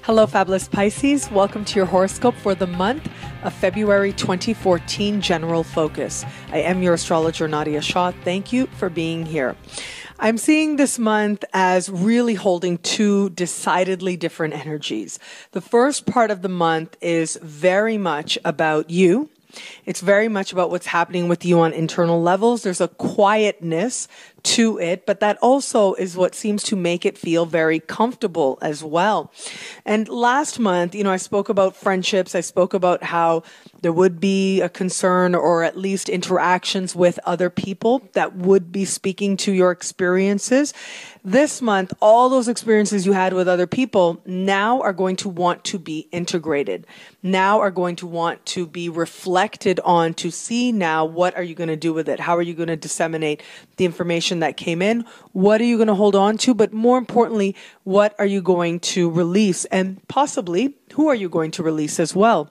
Hello, fabulous Pisces. Welcome to your horoscope for the month of February 2014, General Focus. I am your astrologer, Nadiya Shah. Thank you for being here. I'm seeing this month as really holding two decidedly different energies. The first part of the month is very much about you. It's very much about what's happening with you on internal levels. There's a quietness to it, but that also is what seems to make it feel very comfortable as well. And last month, I spoke about friendships. I spoke about how there would be a concern or at least interactions with other people that would be speaking to your experiences. This month, all those experiences you had with other people now are going to want to be integrated. Now are going to want to be reflected on to see now what are you going to do with it? How are you going to disseminate the information that came in? What are you going to hold on to? But more importantly, what are you going to release? And possibly, who are you going to release as well?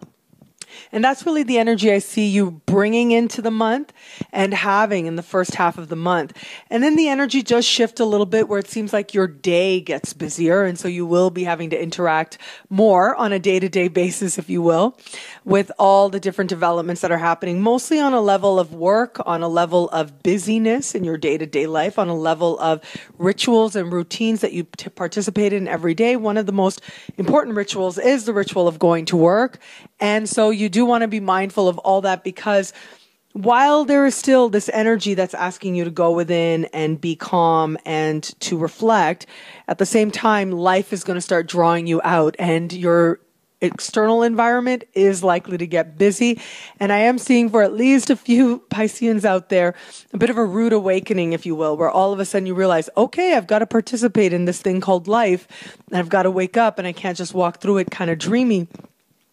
And that's really the energy I see you bringing into the month and having in the first half of the month. And then the energy does shift a little bit where it seems like your day gets busier. And so you will be having to interact more on a day-to-day basis, if you will, with all the different developments that are happening, mostly on a level of work, on a level of busyness in your day-to-day life, on a level of rituals and routines that you participate in every day. One of the most important rituals is the ritual of going to work. And so you do want to be mindful of all that, because while there is still this energy that's asking you to go within and be calm and to reflect, at the same time, life is going to start drawing you out and your external environment is likely to get busy. And I am seeing for at least a few Pisceans out there, a bit of a rude awakening, if you will, where all of a sudden you realize, okay, I've got to participate in this thing called life and I've got to wake up and I can't just walk through it kind of dreamy.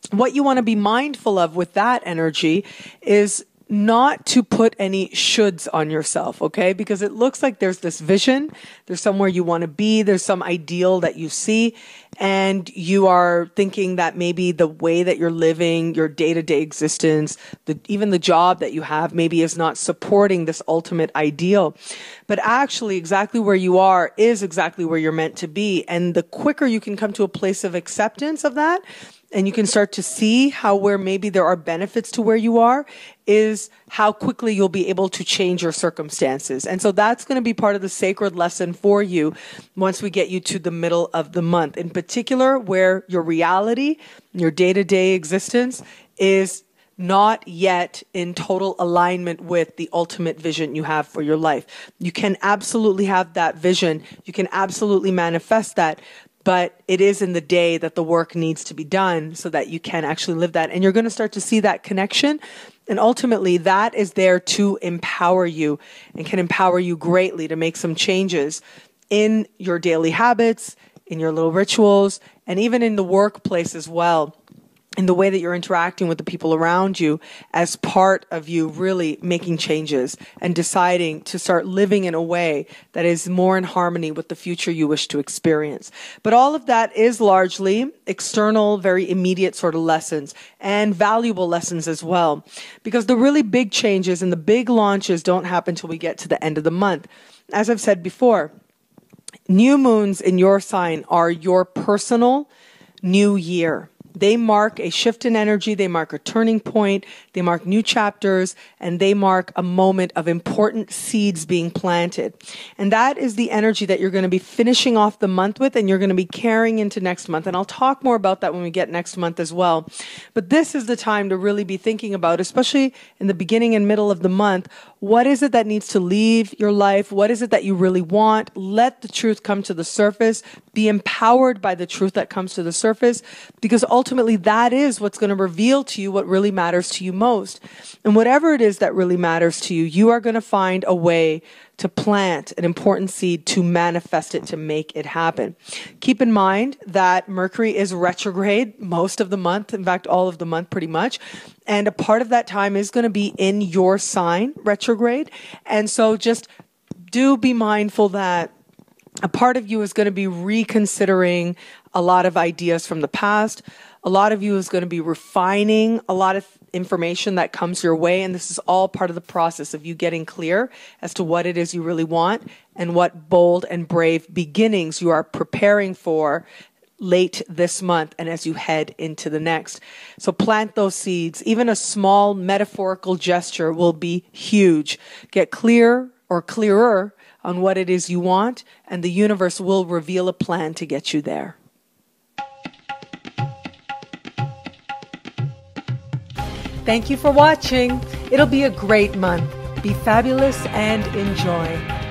What you want to be mindful of with that energy is not to put any shoulds on yourself, okay? Because it looks like there's this vision, there's somewhere you want to be, there's some ideal that you see, and you are thinking that maybe the way that you're living, your day-to-day existence, even the job that you have maybe is not supporting this ultimate ideal. But actually, exactly where you are is exactly where you're meant to be. And the quicker you can come to a place of acceptance of that, and you can start to see how where maybe there are benefits to where you are, is how quickly you'll be able to change your circumstances. And so that's going to be part of the sacred lesson for you once we get you to the middle of the month. In particular, where your reality, your day-to-day existence is not yet in total alignment with the ultimate vision you have for your life. You can absolutely have that vision. You can absolutely manifest that. But it is in the day that the work needs to be done so that you can actually live that. And you're going to start to see that connection. And ultimately, that is there to empower you and can empower you greatly to make some changes in your daily habits, in your little rituals, and even in the workplace as well, in the way that you're interacting with the people around you as part of you really making changes and deciding to start living in a way that is more in harmony with the future you wish to experience. But all of that is largely external, very immediate sort of lessons and valuable lessons as well, because the really big changes and the big launches don't happen until we get to the end of the month. As I've said before, new moons in your sign are your personal new year. They mark a shift in energy, they mark a turning point, they mark new chapters, and they mark a moment of important seeds being planted. And that is the energy that you're going to be finishing off the month with, and you're going to be carrying into next month. And I'll talk more about that when we get next month as well. But this is the time to really be thinking about, especially in the beginning and middle of the month, what is it that needs to leave your life? What is it that you really want? Let the truth come to the surface. Be empowered by the truth that comes to the surface, because ultimately that is what's going to reveal to you what really matters to you most. And whatever it is that really matters to you, you are going to find a way to plant an important seed to manifest it, to make it happen. Keep in mind that Mercury is retrograde most of the month, in fact, all of the month pretty much. And a part of that time is going to be in your sign, retrograde. And so just do be mindful that a part of you is going to be reconsidering a lot of ideas from the past. A lot of you is going to be refining a lot of information that comes your way. And this is all part of the process of you getting clear as to what it is you really want and what bold and brave beginnings you are preparing for late this month and as you head into the next. So plant those seeds. Even a small metaphorical gesture will be huge. Get clear or clearer on what it is you want, and the universe will reveal a plan to get you there. Thank you for watching. It'll be a great month. Be fabulous and enjoy.